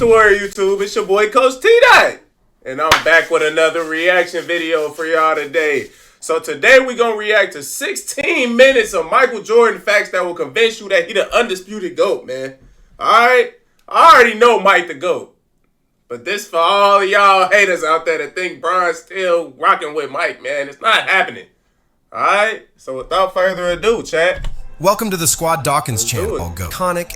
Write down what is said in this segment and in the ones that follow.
the word, YouTube? It's your boy, Coach TDOT. And I'm back with another reaction video for y'all today. So today we're going to react to 16 minutes of Michael Jordan facts that will convince you that he the undisputed GOAT, man. Alright? I already know Mike the GOAT. But this for all of y'all haters out there that think Bron's still rocking with Mike, man. It's not happening. Alright? So without further ado, chat. Welcome to the Squad Dawkins channel, iconic.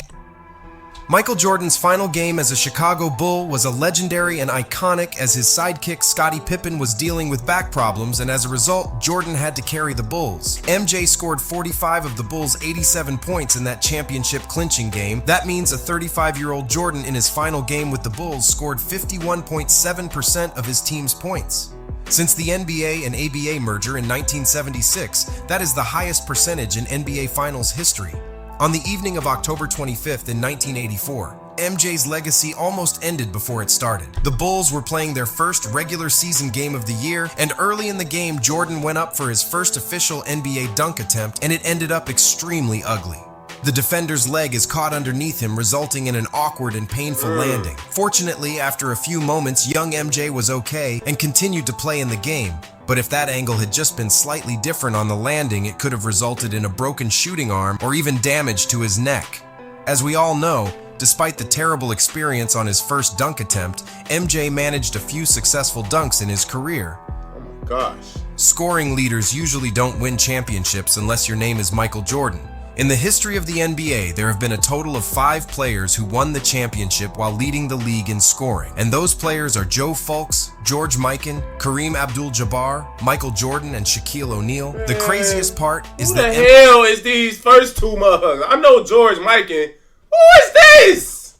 Michael Jordan's final game as a Chicago Bull was a legendary and iconic as his sidekick Scottie Pippen was dealing with back problems, and as a result, Jordan had to carry the Bulls. MJ scored 45 of the Bulls' 87 points in that championship clinching game. That means a 35-year-old Jordan in his final game with the Bulls scored 51.7% of his team's points. Since the NBA and ABA merger in 1976, that is the highest percentage in NBA Finals history. On the evening of October 25th in 1984, MJ's legacy almost ended before it started. The Bulls were playing their first regular season game of the year, and early in the game, Jordan went up for his first official NBA dunk attempt, and it ended up extremely ugly. The defender's leg is caught underneath him, resulting in an awkward and painful landing. Fortunately, after a few moments, young MJ was okay and continued to play in the game. But if that angle had just been slightly different on the landing, it could have resulted in a broken shooting arm or even damage to his neck. As we all know, despite the terrible experience on his first dunk attempt, MJ managed a few successful dunks in his career. Oh my gosh. Scoring leaders usually don't win championships unless your name is Michael Jordan. In the history of the NBA, there have been a total of 5 players who won the championship while leading the league in scoring. And those players are Joe Fulks, George Mikan, Kareem Abdul-Jabbar, Michael Jordan, and Shaquille O'Neal. The craziest part is that— Who the hell is these first two motherfuckers? I know George Mikan. Who is this?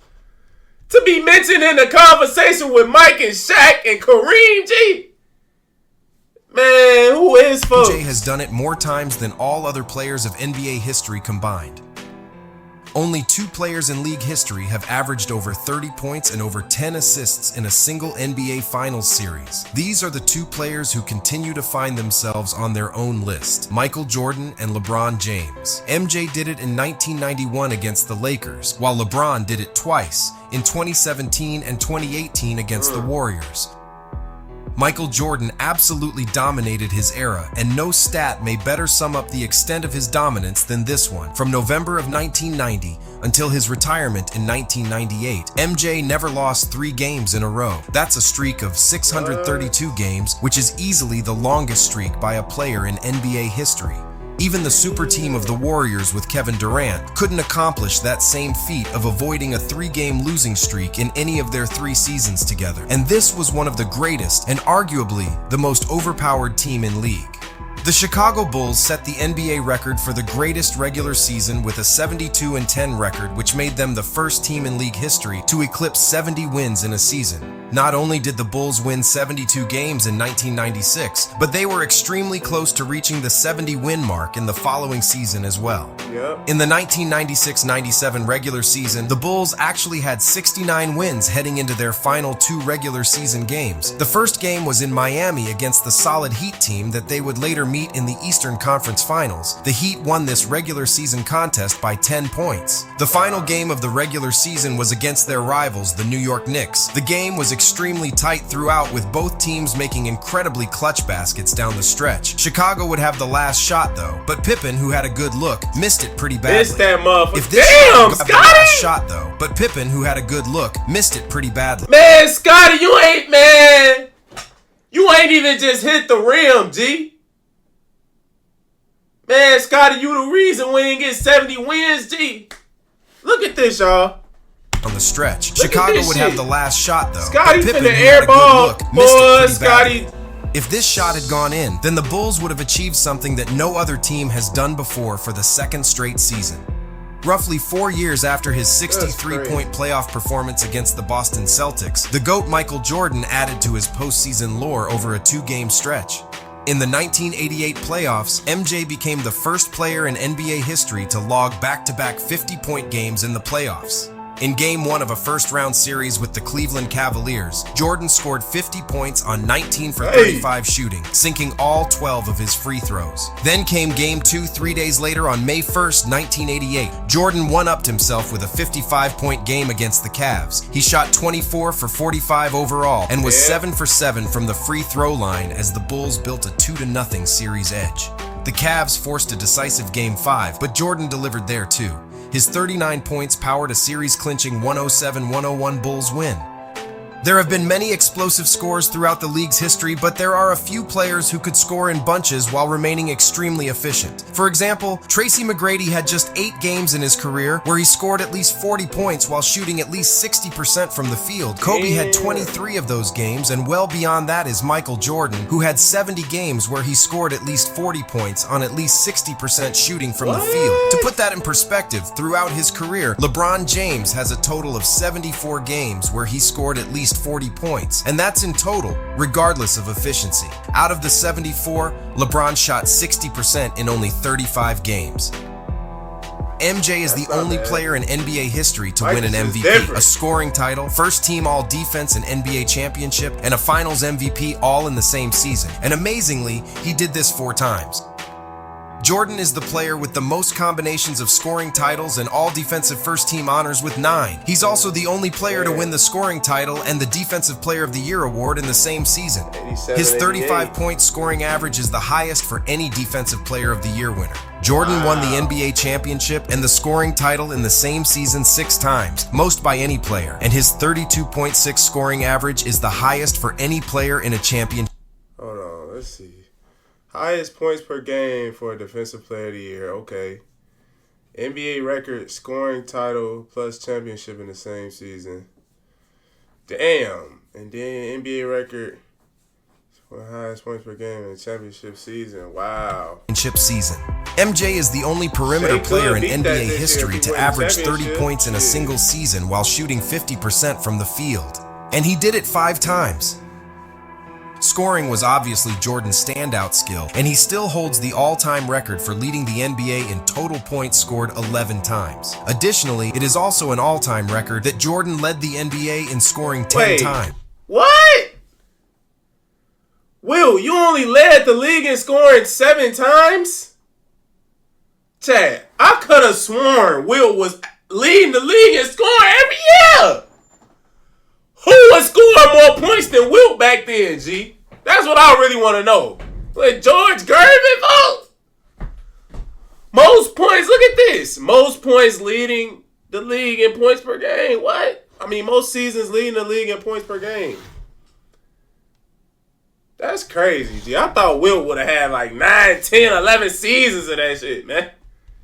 To be mentioned in the conversation with Mike and Shaq and Kareem, G? Man, who is folks? MJ has done it more times than all other players of NBA history combined. Only 2 players in league history have averaged over 30 points and over 10 assists in a single NBA Finals series. These are the 2 players who continue to find themselves on their own list: Michael Jordan and LeBron James. MJ did it in 1991 against the Lakers, while LeBron did it twice, in 2017 and 2018 against the Warriors. Michael Jordan absolutely dominated his era, and no stat may better sum up the extent of his dominance than this one. From November of 1990 until his retirement in 1998, MJ never lost 3 games in a row. That's a streak of 632 games, which is easily the longest streak by a player in NBA history. Even the super team of the Warriors with Kevin Durant couldn't accomplish that same feat of avoiding a 3-game losing streak in any of their 3 seasons together. And this was one of the greatest and arguably the most overpowered team in league. The Chicago Bulls set the NBA record for the greatest regular season with a 72-10 record, which made them the first team in league history to eclipse 70 wins in a season. Not only did the Bulls win 72 games in 1996, but they were extremely close to reaching the 70-win mark in the following season as well. Yep. In the 1996-97 regular season, the Bulls actually had 69 wins heading into their final 2 regular season games. The first game was in Miami against the solid Heat team that they would later meet in the Eastern Conference Finals. The Heat won this regular season contest by 10 points. The final game of the regular season was against their rivals, the New York Knicks. The game was extremely tight throughout, with both teams making incredibly clutch baskets down the stretch. Chicago would have the last shot though, but Pippen, who had a good look, missed it pretty badly. Missed that motherfucker. If this Damn, Scotty! Scotty! The last shot though, but Pippen, who had a good look, missed it pretty badly. Man, Scotty, you ain't, man. You ain't even just hit the rim, G. Man, Scotty, you the reason we ain't get 70 wins, G. Look at this, y'all. On the stretch, Look Chicago at would this have shit. the last shot though. Scotty but Pippen, finna who had a good airball. look, missed Boy, it pretty Scotty. badly. If this shot had gone in, then the Bulls would have achieved something that no other team has done before for the 2nd straight season. Roughly 4 years after his 63-point playoff performance against the Boston Celtics, the GOAT Michael Jordan added to his postseason lore over a 2-game stretch. In the 1988 playoffs, MJ became the first player in NBA history to log back-to-back 50-point games in the playoffs. In Game 1 of a first-round series with the Cleveland Cavaliers, Jordan scored 50 points on 19 for 35 shooting, sinking all 12 of his free throws. Then came Game 2 3 days later on May 1st, 1988. Jordan one-upped himself with a 55-point game against the Cavs. He shot 24 for 45 overall and was 7 for 7 from the free throw line as the Bulls built a 2-0 series edge. The Cavs forced a decisive Game 5, but Jordan delivered there too. His 39 points powered a series-clinching 107-101 Bulls win. There have been many explosive scores throughout the league's history, but there are a few players who could score in bunches while remaining extremely efficient. For example, Tracy McGrady had just 8 games in his career where he scored at least 40 points while shooting at least 60% from the field. Kobe had 23 of those games, and well beyond that is Michael Jordan, who had 70 games where he scored at least 40 points on at least 60% shooting from the field. To put that in perspective, throughout his career, LeBron James has a total of 74 games where he scored at least 40 points, and that's in total, regardless of efficiency. Out of the 74, LeBron shot 60% in only 35 games. MJ is the only player in NBA history to win an MVP, a scoring title, first team all-defense and NBA championship, and a finals MVP all in the same season. And amazingly, he did this 4 times. Jordan is the player with the most combinations of scoring titles and all-defensive first-team honors with 9. He's also the only player to win the scoring title and the Defensive Player of the Year award in the same season. His 35-point scoring average is the highest for any Defensive Player of the Year winner. Jordan won the NBA championship and the scoring title in the same season 6 times, most by any player, and his 32.6 scoring average is the highest for any player in a championship. Hold on, let's see. Highest points per game for a Defensive Player of the Year. Okay. NBA record scoring title plus championship in the same season. Damn. And then NBA record for highest points per game in the championship season. Wow. Season. MJ is the only perimeter player in NBA history to average 30 points in a single season while shooting 50% from the field. And he did it 5 times. Scoring was obviously Jordan's standout skill, and he still holds the all-time record for leading the NBA in total points scored 11 times. Additionally, it is also an all-time record that Jordan led the NBA in scoring 10 times. What? Will, you only led the league in scoring 7 times? Chad, I could have sworn Will was leading the league in scoring every year. Who was scoring more points than Wilt back then, G? That's what I really want to know. Like George Gervin, folks? Most points, look at this. Most points leading the league in points per game. What? I mean, most seasons leading the league in points per game. That's crazy, G. I thought Wilt would have had like 9, 10, 11 seasons of that shit, man.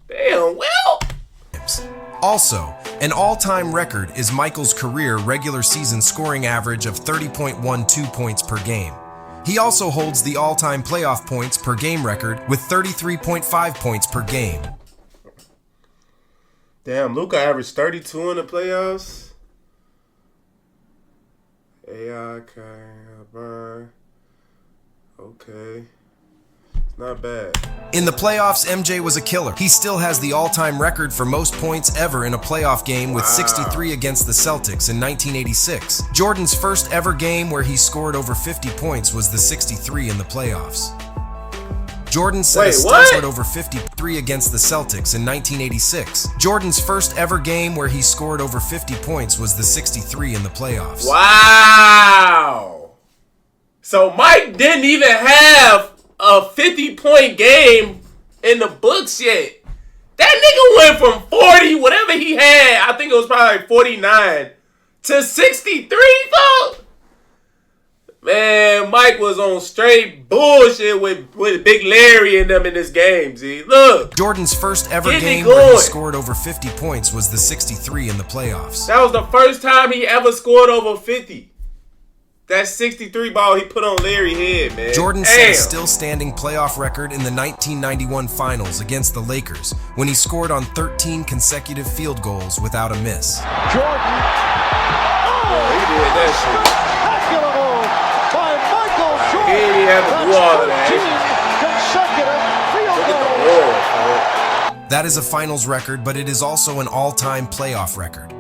Damn, Wilt. Also, an all-time record is Michael's career regular season scoring average of 30.12 points per game. He also holds the all-time playoff points per game record with 33.5 points per game. Damn, Luka averaged 32 in the playoffs. Okay. Not bad. In the playoffs, MJ was a killer. He still has the all-time record for most points ever in a playoff game with 63 against the Celtics in 1986. Jordan's first ever game where he scored over 50 points was the 63 in the playoffs. Jordan set a scored over 53 against the Celtics in 1986. Jordan's first ever game where he scored over 50 points was the 63 in the playoffs. Wow. So Mike didn't even have a 50-point game in the books yet. That nigga went from 40, whatever he had, I think it was probably like 49, to 63, folks. Man, Mike was on straight bullshit with Big Larry and them in this game, Z. Look. Jordan's first ever game where he scored over 50 points was the 63 in the playoffs. That was the first time he ever scored over 50. That 63 ball he put on Larry's head, man. Jordan set a still-standing playoff record in the 1991 Finals against the Lakers when he scored on 13 consecutive field goals without a miss. Jordan. Oh, he did that shit. Spectacular move by Michael Jordan. He didn't have to do all of that. Consecutive field goals. That is a Finals record, but it is also an all-time playoff record.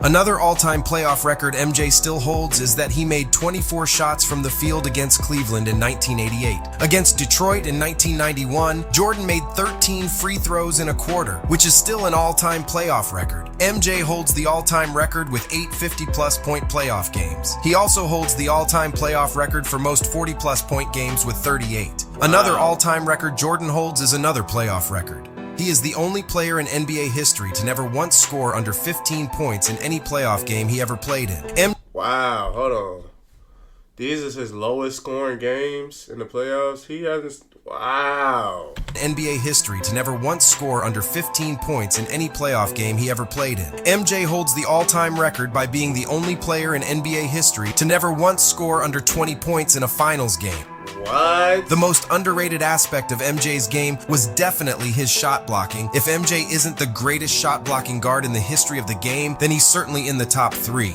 Another all-time playoff record MJ still holds is that he made 24 shots from the field against Cleveland in 1988. Against Detroit in 1991, Jordan made 13 free throws in a quarter, which is still an all-time playoff record. MJ holds the all-time record with 8 50-plus point playoff games. He also holds the all-time playoff record for most 40-plus point games with 38. Another all-time record Jordan holds is another playoff record. He is the only player in NBA history to never once score under 15 points in any playoff game he ever played in. Wow, hold on. These are his lowest scoring games in the playoffs. He hasn't. Wow. NBA history to never once score under 15 points in any playoff game he ever played in. MJ holds the all-time record by being the only player in NBA history to never once score under 20 points in a finals game. What? The most underrated aspect of MJ's game was definitely his shot blocking. If MJ isn't the greatest shot blocking guard in the history of the game, then he's certainly in the top 3.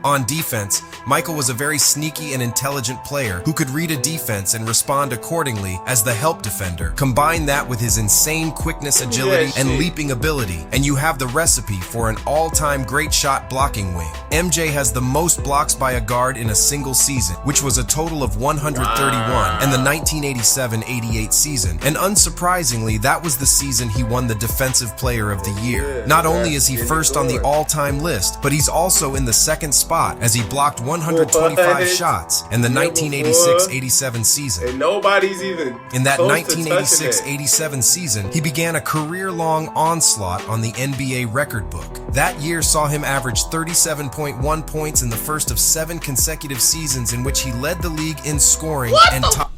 On defense, Michael was a very sneaky and intelligent player who could read a defense and respond accordingly as the help defender. Combine that with his insane quickness, agility, and leaping ability, and you have the recipe for an all-time great shot blocking wing. MJ has the most blocks by a guard in a single season, which was a total of 131 in the 1987-88 season, and unsurprisingly, that was the season he won the Defensive Player of the Year. Not only is he first on the all-time list, but he's also in the second spot as he blocked 125 shots in the 1986-87 season. And nobody's even in that 1986-87 season, he began a career-long onslaught on the NBA record book. That year saw him average 37.1 points in the first of 7 consecutive seasons in which he led the league in scoring and top.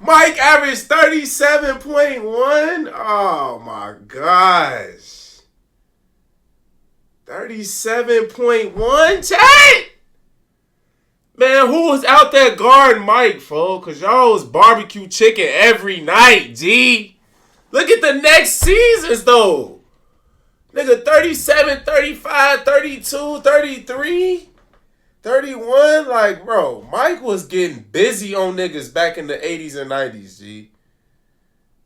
Mike averaged 37.1? Oh my gosh. 37.1, chat? Man, who was out there guarding Mike, folks? Because y'all was barbecue chicken every night, G. Look at the next seasons, though. Nigga, 37, 35, 32, 33, 31. Like, bro, Mike was getting busy on niggas back in the 80s and 90s, G.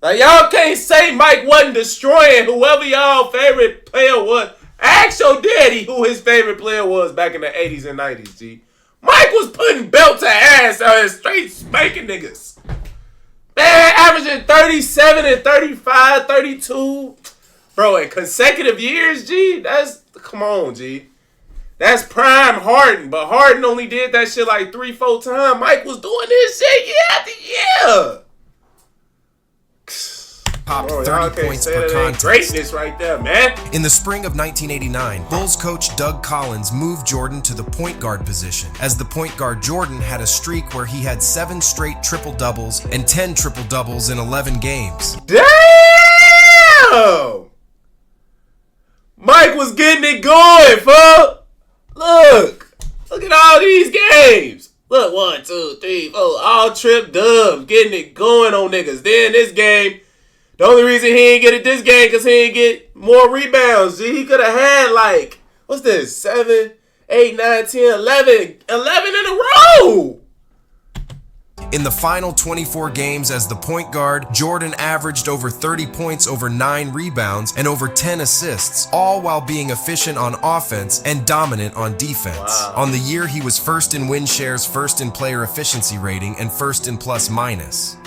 Like, y'all can't say Mike wasn't destroying whoever y'all favorite player was. Ask your daddy who his favorite player was back in the 80s and 90s, G. Mike was putting belt to ass and straight spanking niggas. Man, averaging 37 and 35, 32. Bro, in consecutive years, G, come on, G. That's prime Harden, but Harden only did that shit like 3-4 times. Mike was doing this shit year after year. Topped 30 points per contest. Greatness right there, man. In the spring of 1989, Bulls coach Doug Collins moved Jordan to the point guard position, as the point guard Jordan had a streak where he had 7 straight triple-doubles and 10 triple-doubles in 11 games. Damn! Mike was getting it going, fuck. Look at all these games. Look, 1, 2, 3, 4, all trip dubs, getting it going on niggas. Then this game, the only reason he ain't get it this game because he ain't get more rebounds. G. He could have had like, what's this, 7, 8, 9, 10, 11 in a row. In the final 24 games as the point guard, Jordan averaged over 30 points, over 9 rebounds, and over 10 assists, all while being efficient on offense and dominant on defense. Wow. On the year, he was first in win shares, first in player efficiency rating, and first in plus minus.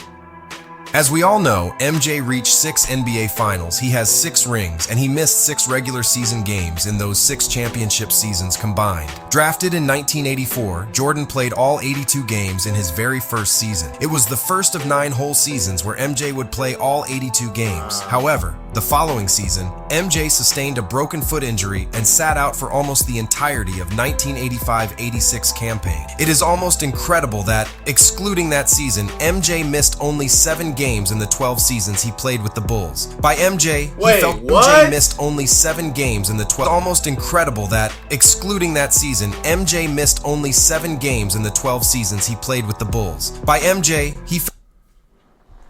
As we all know, MJ reached 6 NBA Finals, he has 6 rings, and he missed 6 regular season games in those 6 championship seasons combined. Drafted in 1984, Jordan played all 82 games in his very first season. It was the first of 9 whole seasons where MJ would play all 82 games. However, the following season, MJ sustained a broken foot injury and sat out for almost the entirety of 1985-86 campaign. It is almost incredible that, excluding that season, MJ missed only 7 games in the 12 seasons he played with the Bulls. By MJ, MJ missed only 7 games in the 12. Almost incredible that, excluding that season, MJ missed only 7 games in the 12 seasons he played with the Bulls. By MJ,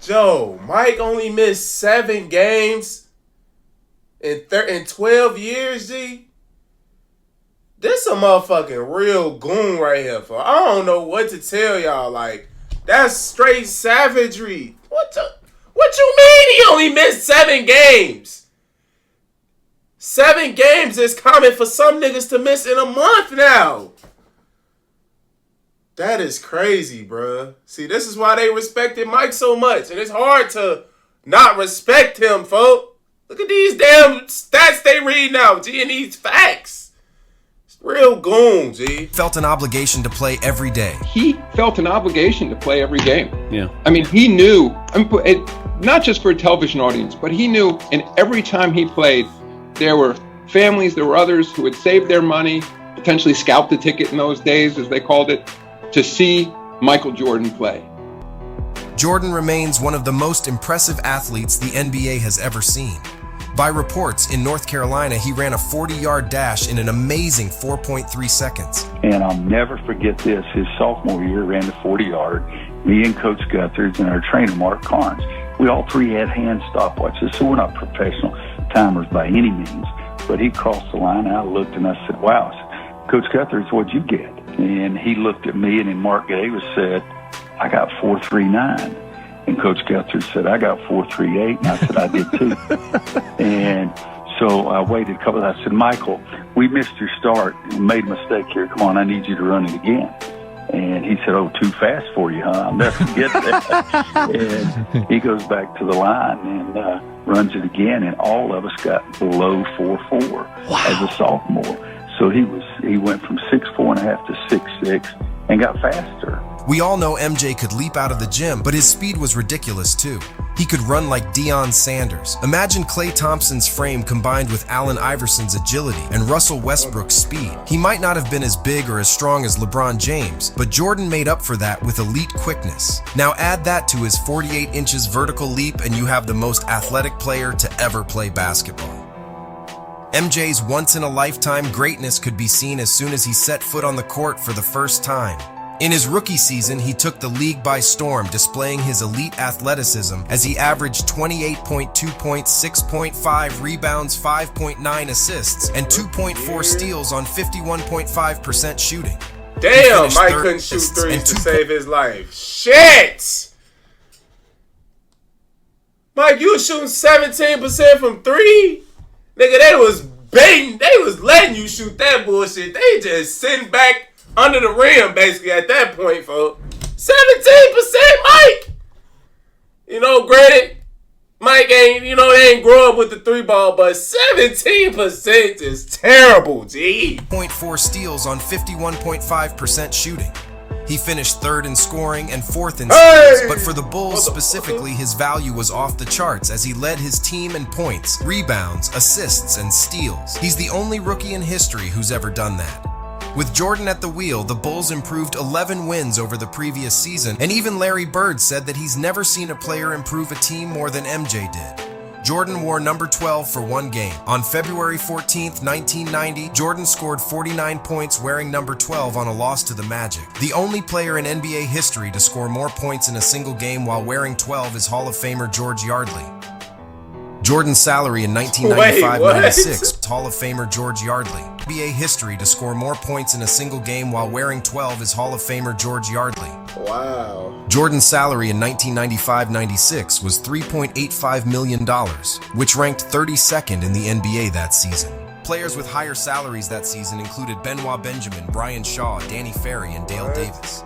Joe, Mike only missed 7 games in 12 years, G. This a motherfucking real goon right here, for I don't know what to tell y'all. Like, that's straight savagery. What you mean he only missed 7 games? 7 games is common for some niggas to miss in a month now. That is crazy, bruh. See, this is why they respected Mike so much. And it's hard to not respect him, folk. Look at these damn stats they read now, G, and these facts. It's real goon, G. Felt an obligation to play every day. He felt an obligation to play every game. Yeah. I mean, he knew, not just for a television audience, but he knew, and every time he played, there were families, there were others who had saved their money, potentially scalped the ticket in those days, as they called it, to see Michael Jordan play. Jordan remains one of the most impressive athletes the NBA has ever seen. By reports, in North Carolina, he ran a 40-yard dash in an amazing 4.3 seconds. And I'll never forget this. His sophomore year, ran the 40-yard. Me and Coach Guthers and our trainer, Mark Carnes, we all three had hand stopwatches, so we're not professional timers by any means. But he crossed the line, and I looked, and I said, wow. I said, Coach Guthers, what'd you get? And he looked at me, and then Mark Davis said, I got 4.39. And Coach Guthers said, I got 4.38. And I said, I did too. And so I waited a couple of I said, Michael, we missed your start and made a mistake here. Come on, I need you to run it again. And he said, oh, too fast for you, huh? I'll never forget that. And he goes back to the line and runs it again. And all of us got below 4.4 as a sophomore. So he went from 6'4.5" to 6'6" and got faster. We all know MJ could leap out of the gym, but his speed was ridiculous too. He could run like Deion Sanders. Imagine Klay Thompson's frame combined with Allen Iverson's agility and Russell Westbrook's speed. He might not have been as big or as strong as LeBron James, but Jordan made up for that with elite quickness. Now add that to his 48 inches vertical leap and you have the most athletic player to ever play basketball. MJ's once-in-a-lifetime greatness could be seen as soon as he set foot on the court for the first time. In his rookie season, he took the league by storm, displaying his elite athleticism as he averaged 28.2 points, 6.5 rebounds, 5.9 assists, and 2.4 steals on 51.5% shooting. Damn, Mike couldn't shoot threes to save his life. Shit! Mike, you was shooting 17% from 3? Nigga, they was baiting. They was letting you shoot that bullshit. They just sitting back under the rim, basically, at that point, folks. 17%, Mike! You know, granted, Mike ain't, they ain't grow up with the 3 ball, but 17% is terrible, G. 0.4 steals on 51.5% shooting. He finished 3rd in scoring and 4th in steals, but for the Bulls specifically, his value was off the charts as he led his team in points, rebounds, assists, and steals. He's the only rookie in history who's ever done that. With Jordan at the wheel, the Bulls improved 11 wins over the previous season, and even Larry Bird said that he's never seen a player improve a team more than MJ did. Jordan wore number 12 for 1 game. On February 14th, 1990, Jordan scored 49 points wearing number 12 on a loss to the Magic. The only player in NBA history to score more points in a single game while wearing 12 is Hall of Famer George Yardley. Jordan's salary in 1995-96, Hall of Famer George Yardley. NBA history to score more points in a single game while wearing 12 is Hall of Famer George Yardley. Wow. Jordan's salary in 1995-96 was $3.85 million, which ranked 32nd in the NBA that season. Players with higher salaries that season included Benoit Benjamin, Brian Shaw, Danny Ferry, and Dale Davis.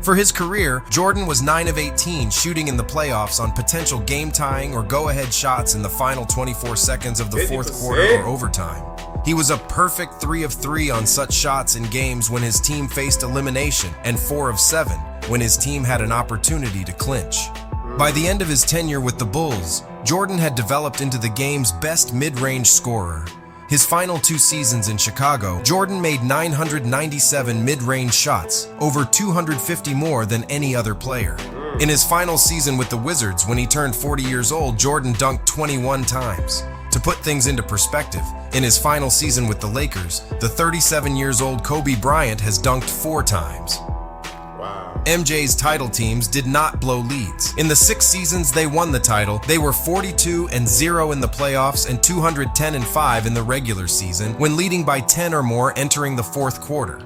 For his career, Jordan was 9 of 18 shooting in the playoffs on potential game-tying or go-ahead shots in the final 24 seconds of the 4th quarter or overtime. He was a perfect 3 of 3 on such shots in games when his team faced elimination and 4 of 7 when his team had an opportunity to clinch. By the end of his tenure with the Bulls, Jordan had developed into the game's best mid-range scorer. His final 2 seasons in Chicago, Jordan made 997 mid-range shots, over 250 more than any other player. In his final season with the Wizards, when he turned 40 years old, Jordan dunked 21 times. To put things into perspective, in his final season with the Lakers, the 37-years-old Kobe Bryant has dunked 4 times. MJ's title teams did not blow leads. In the 6 seasons they won the title, they were 42-0 in the playoffs and 210-5 in the regular season, when leading by 10 or more entering the 4th quarter.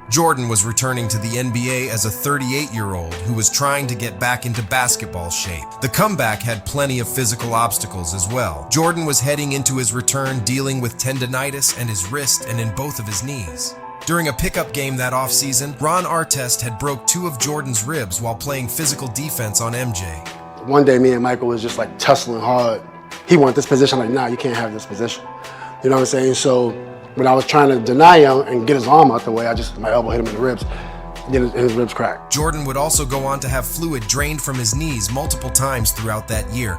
Jordan was returning to the NBA as a 38-year-old who was trying to get back into basketball shape. The comeback had plenty of physical obstacles as well. Jordan was heading into his return dealing with tendinitis in his wrist and in both of his knees. During a pickup game that offseason, Ron Artest had broke 2 of Jordan's ribs while playing physical defense on MJ. One day me and Michael was just like tussling hard. He wanted this position, I'm like, nah, you can't have this position. You know what I'm saying? So when I was trying to deny him and get his arm out the way, my elbow hit him in the ribs, and his ribs cracked. Jordan would also go on to have fluid drained from his knees multiple times throughout that year.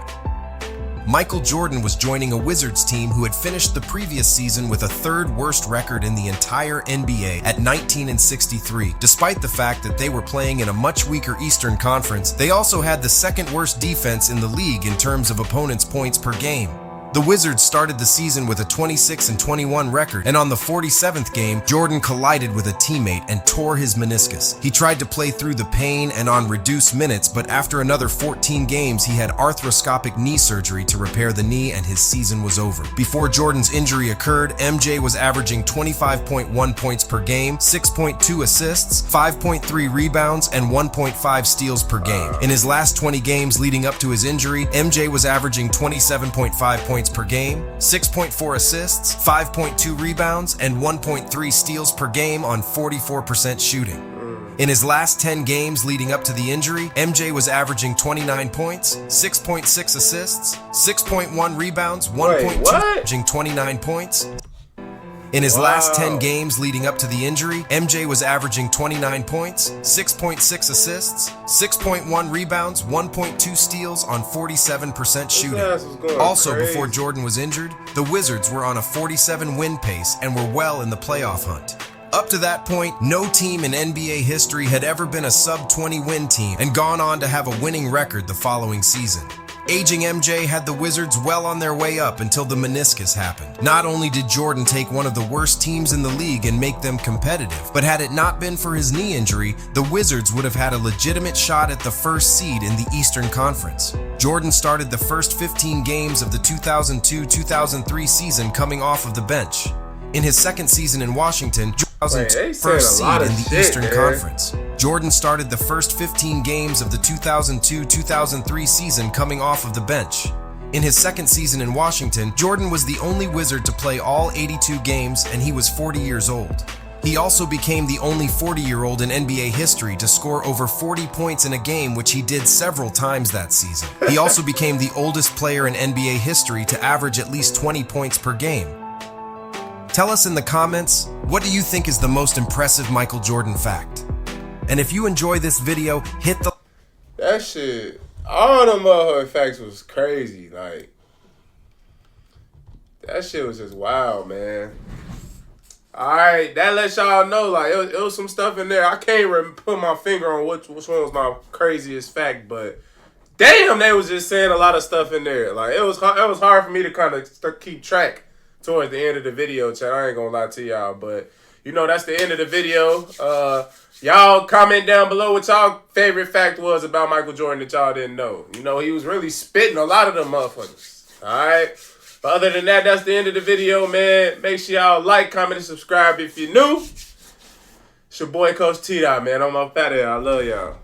Michael Jordan was joining a Wizards team who had finished the previous season with a 3rd worst record in the entire NBA at 19-63. Despite the fact that they were playing in a much weaker Eastern Conference, they also had the 2nd worst defense in the league in terms of opponents' points per game. The Wizards started the season with a 26-21 record, and on the 47th game, Jordan collided with a teammate and tore his meniscus. He tried to play through the pain and on reduced minutes, but after another 14 games, he had arthroscopic knee surgery to repair the knee and his season was over. Before Jordan's injury occurred, MJ was averaging 25.1 points per game, 6.2 assists, 5.3 rebounds, and 1.5 steals per game. In his last 20 games leading up to his injury, MJ was averaging 27.5 points per game, 6.4 assists, 5.2 rebounds, and 1.3 steals per game on 44% shooting. In his last 10 games leading up to the injury, MJ was averaging 29 points, 6.6 assists, 6.1 rebounds, 1.2 averaging 29 points. In his last 10 games leading up to the injury, MJ was averaging 29 points, 6.6 assists, 6.1 rebounds, 1.2 steals on 47% shooting. Also, before Jordan was injured, the Wizards were on a 47-win pace and were well in the playoff hunt. Up to that point, no team in NBA history had ever been a sub-20 win team and gone on to have a winning record the following season. Aging MJ had the Wizards well on their way up until the meniscus happened. Not only did Jordan take one of the worst teams in the league and make them competitive, but had it not been for his knee injury, the Wizards would have had a legitimate shot at the 1st seed in the Eastern Conference. Jordan started the first 15 games of the 2002-2003 season coming off of the bench. In his 2nd season in Washington, first seed in the Eastern Conference. Jordan started the first 15 games of the 2002-2003 season coming off of the bench. In his 2nd season in Washington, Jordan was the only Wizard to play all 82 games, and he was 40 years old. He also became the only 40-year-old in NBA history to score over 40 points in a game, which he did several times that season. He also became the oldest player in NBA history to average at least 20 points per game. Tell us in the comments, what do you think is the most impressive Michael Jordan fact? And if you enjoy this video, hit the... That shit, all them motherfucking facts was crazy. Like, that shit was just wild, man. Alright, that lets y'all know, like, it was some stuff in there. I can't put my finger on which one was my craziest fact, but damn, they was just saying a lot of stuff in there. Like, it was hard for me to kind of keep track towards the end of the video, chat. I ain't gonna lie to y'all, but you know that's the end of the video. Y'all comment down below what y'all favorite fact was about Michael Jordan that y'all didn't know. You know, he was really spitting a lot of them motherfuckers. Alright? But other than that, that's the end of the video, man. Make sure y'all like, comment, and subscribe if you're new. It's your boy, Coach TDOT, man. I'm up out of here. I love y'all.